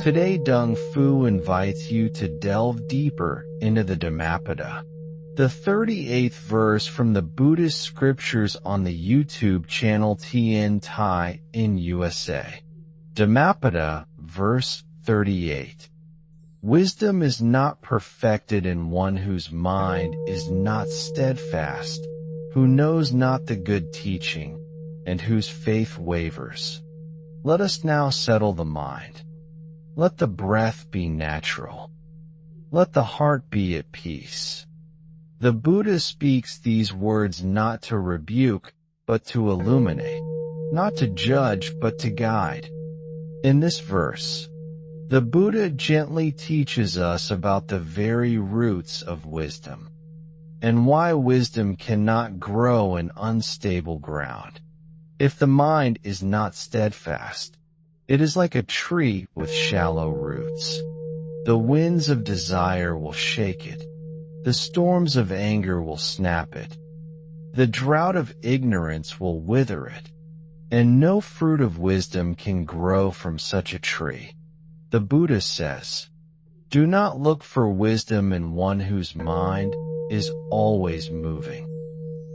Today Dong Fu invites you to delve deeper into the Dhammapada, the 38th verse from the Buddhist scriptures on the YouTube channel TIong USA. Dhammapada, verse 38. Wisdom is not perfected in one whose mind is not steadfast, who knows not the good teaching, and whose faith wavers. Let us now settle the mind. Let the breath be natural. Let the heart be at peace. The Buddha speaks these words not to rebuke, but to illuminate, not to judge, but to guide. In this verse, the Buddha gently teaches us about the very roots of wisdom, and why wisdom cannot grow in unstable ground. If the mind is not steadfast, it is like a tree with shallow roots. The winds of desire will shake it. The storms of anger will snap it. The drought of ignorance will wither it. And no fruit of wisdom can grow from such a tree. The Buddha says, "Do not look for wisdom in one whose mind is always moving,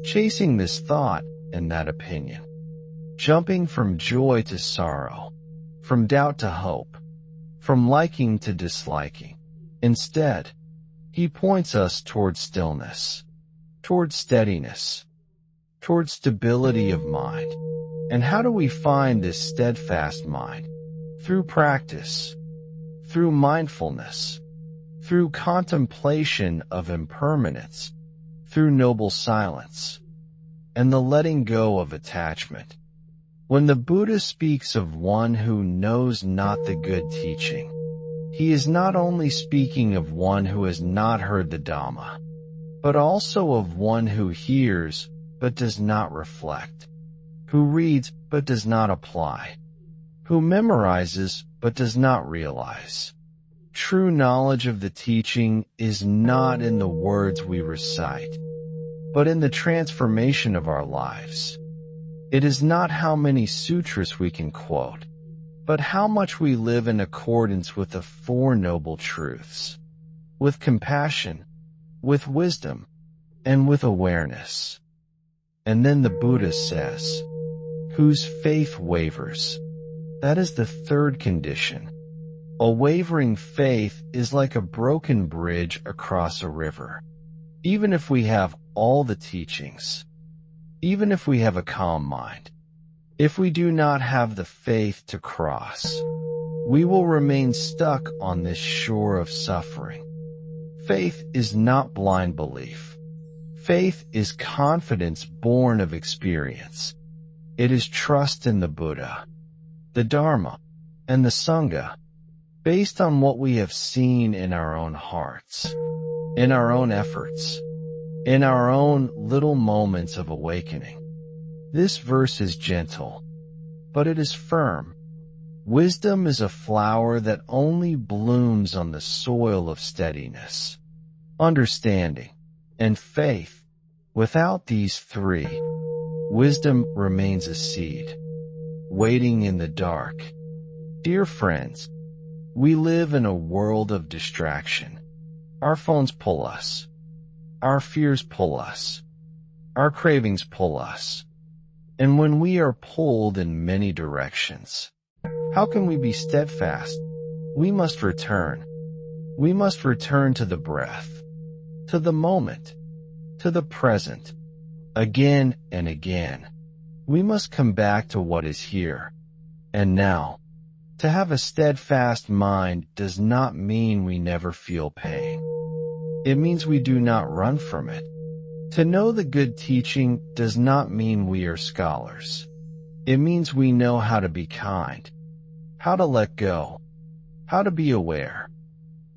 chasing this thought and that opinion, jumping from joy to sorrow, from doubt to hope, from liking to disliking. Instead, he points us toward stillness, toward steadiness, toward stability of mind. And how do we find this steadfast mind? Through practice, through mindfulness, through contemplation of impermanence, through noble silence, and the letting go of attachment. When the Buddha speaks of one who knows not the good teaching, he is not only speaking of one who has not heard the Dhamma, but also of one who hears but does not reflect, who reads but does not apply, who memorizes but does not realize. True knowledge of the teaching is not in the words we recite, but in the transformation of our lives. It is not how many sutras we can quote, but how much we live in accordance with the Four Noble Truths, with compassion, with wisdom, and with awareness. And then the Buddha says, whose faith wavers. That is the third condition. A wavering faith is like a broken bridge across a river. Even if we have all the teachings, even if we have a calm mind, if we do not have the faith to cross, we will remain stuck on this shore of suffering. Faith is not blind belief. Faith is confidence born of experience. It is trust in the Buddha, the Dharma, and the Sangha, based on what we have seen in our own hearts, in our own efforts, in our own little moments of awakening. This verse is gentle, but it is firm. Wisdom is a flower that only blooms on the soil of steadiness, understanding, and faith. Without these three, wisdom remains a seed, waiting in the dark. Dear friends, we live in a world of distraction. Our phones pull us. Our fears pull us. Our cravings pull us. And when we are pulled in many directions, how can we be steadfast? We must return. We must return to the breath, to the moment, to the present. Again and again, we must come back to what is here and now. To have a steadfast mind does not mean we never feel pain. It means we do not run from it. To know the good teaching does not mean we are scholars. It means we know how to be kind, how to let go, how to be aware.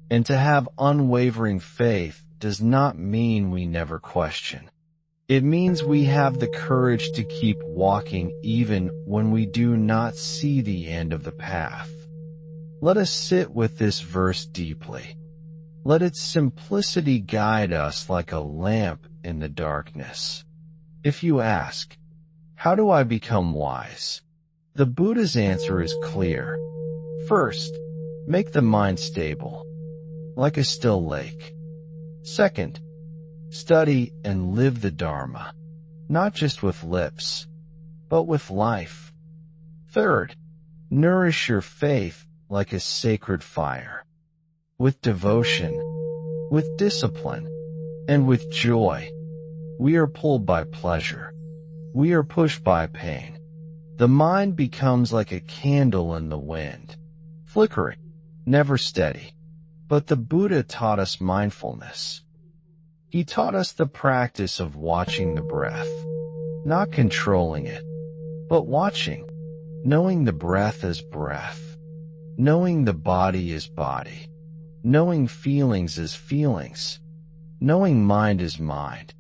And to have unwavering faith does not mean we never question. It means we have the courage to keep walking even when we do not see the end of the path. Let us sit with this verse deeply. Let its simplicity guide us like a lamp in the darkness. If you ask, how do I become wise? The Buddha's answer is clear. First, Make the mind stable, like a still lake. Second, study and live the Dharma, not just with lips, but with life. Third, nourish your faith like a sacred fire, with devotion, with discipline, and with joy. We are pulled by pleasure. We are pushed by pain. The mind becomes like a candle in the wind, flickering, never steady. But the Buddha taught us mindfulness. He taught us the practice of watching the breath, not controlling it, but watching, knowing the breath as breath, knowing the body as body, knowing feelings as feelings, knowing mind as mind.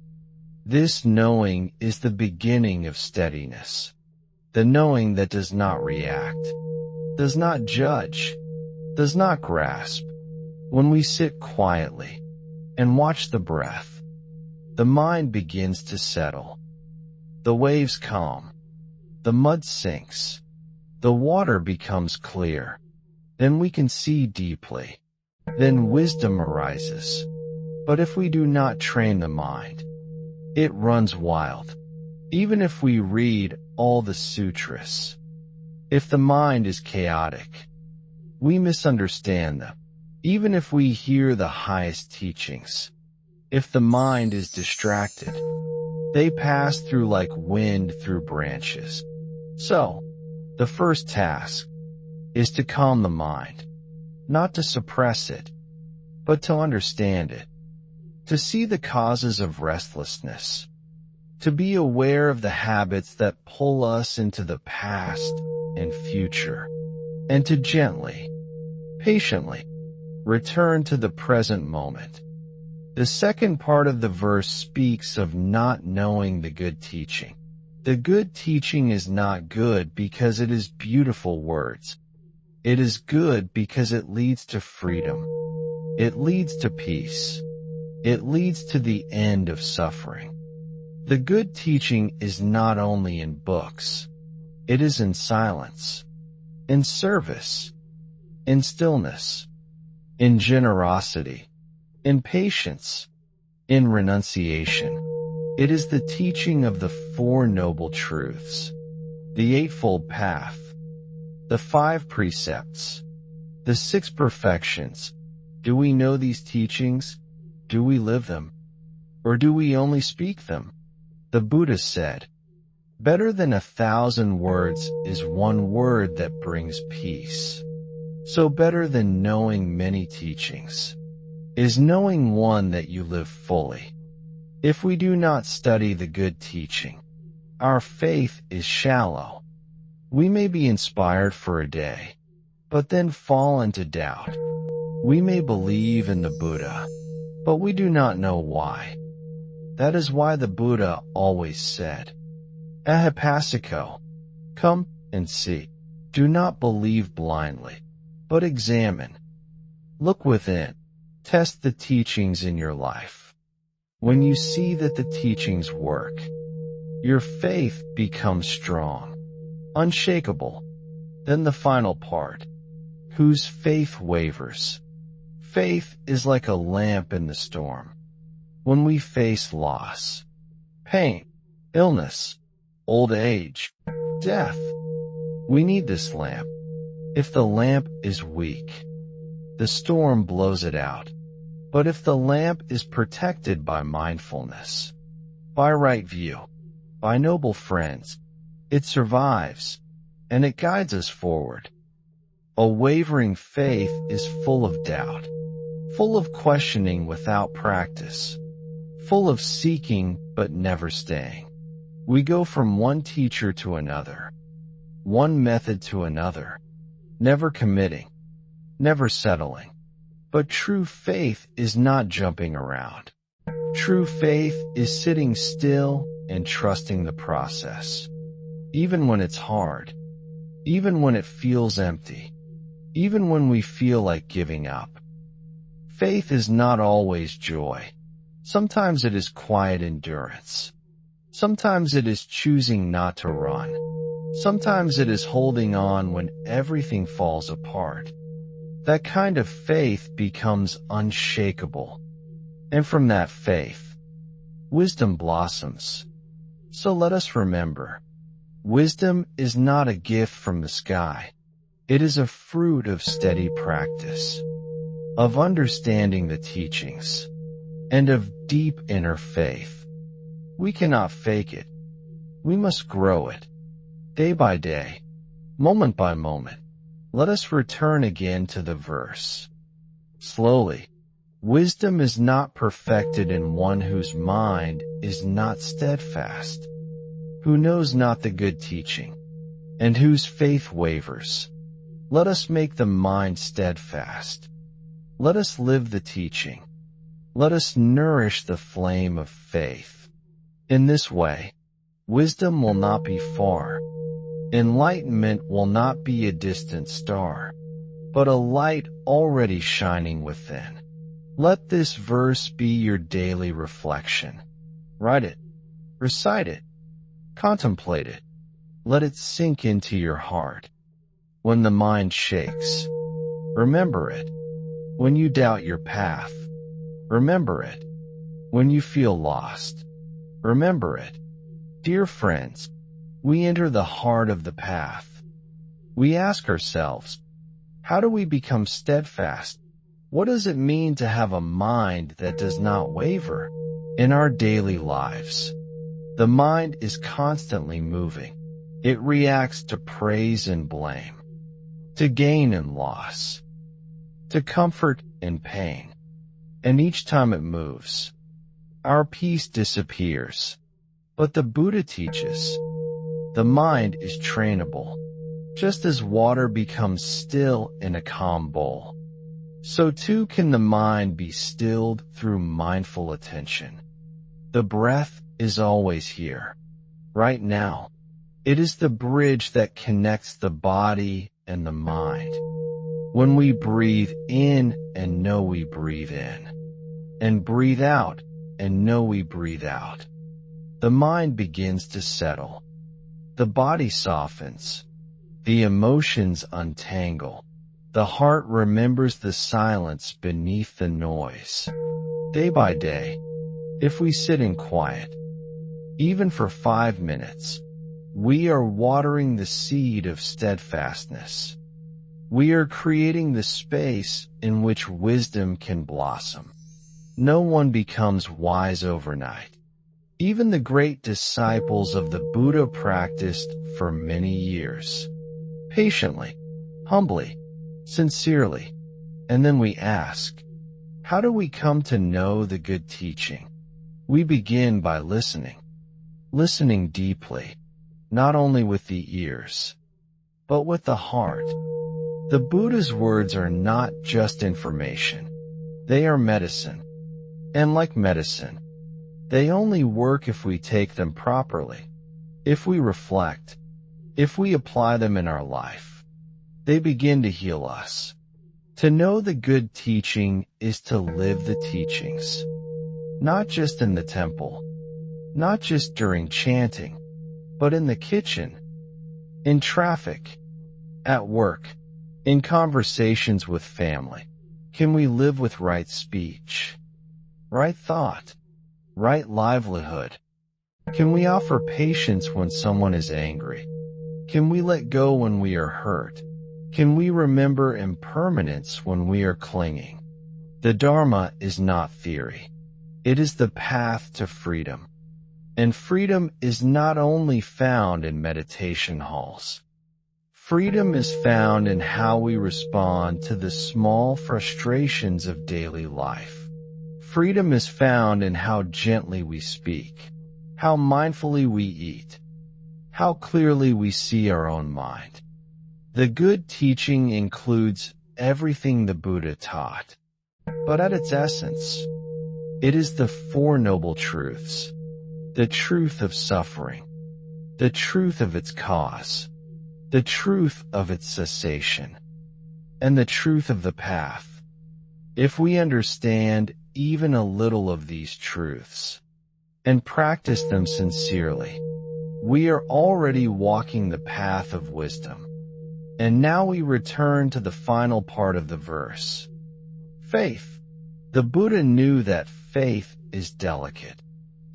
This knowing is the beginning of steadiness, the knowing that does not react, does not judge, does not grasp. When we sit quietly and watch the breath, the mind begins to settle. The waves calm, the mud sinks, the water becomes clear. Then we can see deeply. Then wisdom arises. But if we do not train the mind, it runs wild. Even if we read all the sutras, if the mind is chaotic, we misunderstand them. Even if we hear the highest teachings, if the mind is distracted, they pass through like wind through branches. So, the first task is to calm the mind, not to suppress it, but to understand it, to see the causes of restlessness, to be aware of the habits that pull us into the past and future, and to gently, patiently, return to the present moment. The second part of the verse speaks of not knowing the good teaching. The good teaching is not good because it is beautiful words. It is good because it leads to freedom. It leads to peace. It leads to the end of suffering. The good teaching is not only in books. It is in silence, in service, in stillness, in generosity, in patience, in renunciation. It is the teaching of the Four Noble Truths, the Eightfold Path, the 5 Precepts, the 6 Perfections. Do we know these teachings? Do we live them? Or do we only speak them? The Buddha said, "Better than 1,000 words is one word that brings peace." So better than knowing many teachings is knowing one that you live fully. If we do not study the good teaching, our faith is shallow. We may be inspired for a day, but then fall into doubt. We may believe in the Buddha, but we do not know why. That is why the Buddha always said, "Ahapasiko, come and see." Do not believe blindly, but examine. Look within. Test the teachings in your life. When you see that the teachings work, your faith becomes strong, unshakable. Then the final part, whose faith wavers. Faith is like a lamp in the storm. When we face loss, pain, illness, old age, death, we need this lamp. If the lamp is weak, the storm blows it out. But if the lamp is protected by mindfulness, by right view, by noble friends, it survives, and it guides us forward. A wavering faith is full of doubt, full of questioning without practice, full of seeking but never staying. We go from one teacher to another, one method to another, never committing, never settling. But true faith is not jumping around. True faith is sitting still and trusting the process. Even when it's hard, even when it feels empty, even when we feel like giving up. Faith is not always joy. Sometimes it is quiet endurance. Sometimes it is choosing not to run. Sometimes it is holding on when everything falls apart. That kind of faith becomes unshakable. And from that faith, wisdom blossoms. So let us remember, wisdom is not a gift from the sky. It is a fruit of steady practice, of understanding the teachings, and of deep inner faith. We cannot fake it. We must grow it, day by day, moment by moment. Let us return again to the verse. Slowly, wisdom is not perfected in one whose mind is not steadfast, who knows not the good teaching, and whose faith wavers. Let us make the mind steadfast. Let us live the teaching. Let us nourish the flame of faith. In this way, wisdom will not be far. Enlightenment will not be a distant star, but a light already shining within. Let this verse be your daily reflection. Write it, recite it, contemplate it. Let it sink into your heart. When the mind shakes, remember it. When you doubt your path, remember it. When you feel lost, remember it. Dear friends, we enter the heart of the path. We ask ourselves, how do we become steadfast? What does it mean to have a mind that does not waver? In our daily lives, the mind is constantly moving. It reacts to praise and blame, to gain and loss, to comfort and pain. And each time it moves, our peace disappears. But the Buddha teaches, the mind is trainable. Just as water becomes still in a calm bowl, so too can the mind be stilled through mindful attention. The breath is always here, right now. It is the bridge that connects the body and the mind. When we breathe in and know we breathe in, and breathe out and know we breathe out, the mind begins to settle. The body softens. The emotions untangle. The heart remembers the silence beneath the noise. Day by day, if we sit in quiet, even for 5 minutes, we are watering the seed of steadfastness. We are creating the space in which wisdom can blossom. No one becomes wise overnight. Even the great disciples of the Buddha practiced for many years, patiently, humbly, sincerely. And then we ask, how do we come to know the good teaching? We begin by listening deeply, not only with the ears, but with the heart. The Buddha's words are not just information. They are medicine. And like medicine, they only work if we take them properly, if we reflect, if we apply them in our life. They begin to heal us. To know the good teaching is to live the teachings, not just in the temple, not just during chanting, but in the kitchen, in traffic, at work, in conversations with family. Can we live with right speech, right thought, right livelihood? Can we offer patience when someone is angry? Can we let go when we are hurt? Can we remember impermanence when we are clinging? The Dharma is not theory. It is the path to freedom. And freedom is not only found in meditation halls. Freedom is found in how we respond to the small frustrations of daily life. Freedom is found in how gently we speak, how mindfully we eat, how clearly we see our own mind. The good teaching includes everything the Buddha taught, but at its essence, it is the Four Noble Truths, the truth of suffering, the truth of its cause, the truth of its cessation, and the truth of the path. If we understand even a little of these truths, and practice them sincerely, we are already walking the path of wisdom. And now we return to the final part of the verse. Faith. The Buddha knew that faith is delicate.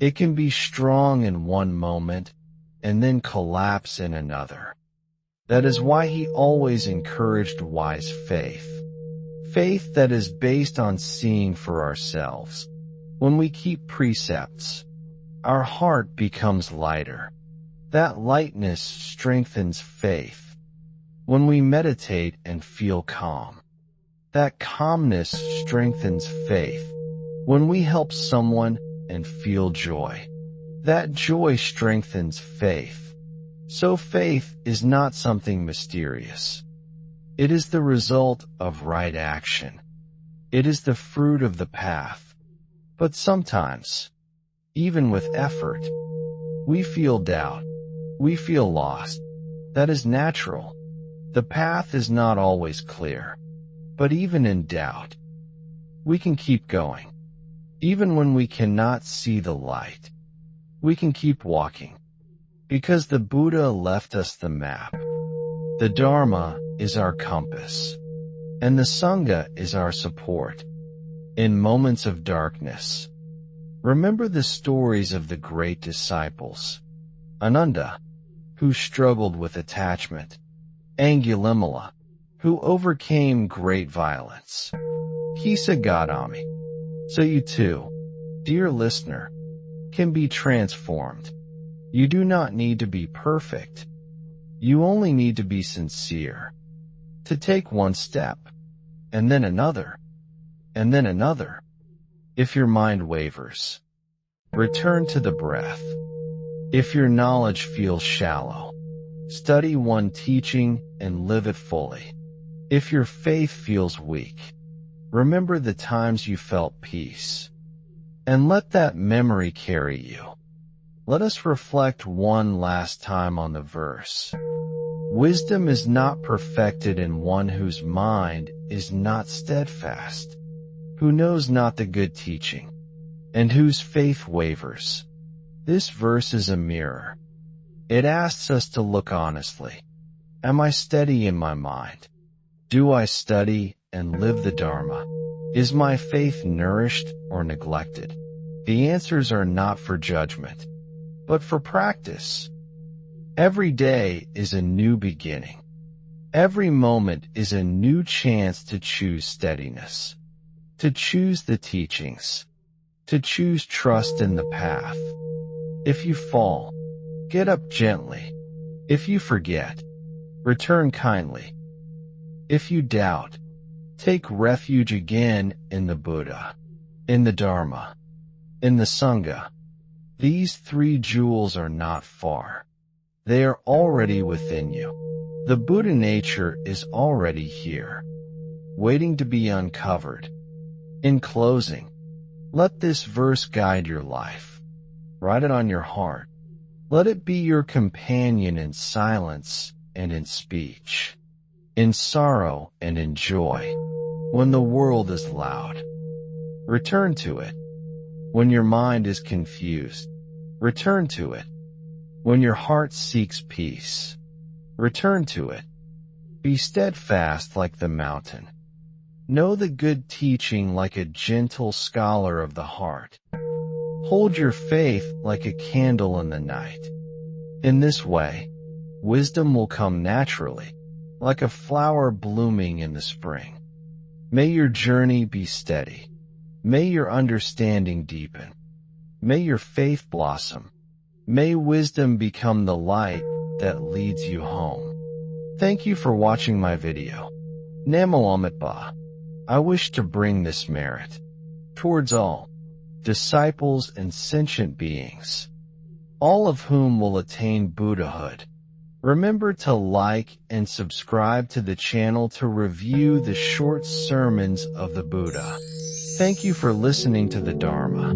It can be strong in one moment and then collapse in another. That is why he always encouraged wise faith. Faith that is based on seeing for ourselves. When we keep precepts, our heart becomes lighter. That lightness strengthens faith. When we meditate and feel calm, that calmness strengthens faith. When we help someone and feel joy, that joy strengthens faith. So faith is not something mysterious. It is the result of right action. It is the fruit of the path. But sometimes, even with effort, we feel doubt. We feel lost. That is natural. The path is not always clear. But even in doubt, we can keep going. Even when we cannot see the light, we can keep walking. Because the Buddha left us the map. The Dharma is our compass, and the Sangha is our support. In moments of darkness, remember the stories of the great disciples. Ananda, who struggled with attachment. Angulimala, who overcame great violence. Kisagadami. So you too, dear listener, can be transformed. You do not need to be perfect. You only need to be sincere. To take one step, and then another, and then another. If your mind wavers, return to the breath. If your knowledge feels shallow, study one teaching and live it fully. If your faith feels weak, remember the times you felt peace, and let that memory carry you. Let us reflect one last time on the verse. Wisdom is not perfected in one whose mind is not steadfast, who knows not the good teaching, and whose faith wavers. This verse is a mirror. It asks us to look honestly. Am I steady in my mind? Do I study and live the Dharma? Is my faith nourished or neglected? The answers are not for judgment, but for practice. Every day is a new beginning. Every moment is a new chance to choose steadiness, to choose the teachings, to choose trust in the path. If you fall, get up gently. If you forget, return kindly. If you doubt, take refuge again in the Buddha, in the Dharma, in the Sangha. These three jewels are not far. They are already within you. The Buddha nature is already here, waiting to be uncovered. In closing, let this verse guide your life. Write it on your heart. Let it be your companion in silence and in speech, in sorrow and in joy. When the world is loud, return to it. When your mind is confused, return to it. When your heart seeks peace, return to it. Be steadfast like the mountain. Know the good teaching like a gentle scholar of the heart. Hold your faith like a candle in the night. In this way, wisdom will come naturally, like a flower blooming in the spring. May your journey be steady. May your understanding deepen. May your faith blossom. May wisdom become the light that leads you home. Thank you for watching my video. Namo Amitabha. I wish to bring this merit towards all disciples and sentient beings, all of whom will attain Buddhahood. Remember to like and subscribe to the channel to review the short sermons of the Buddha. Thank you for listening to the Dharma.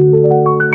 you.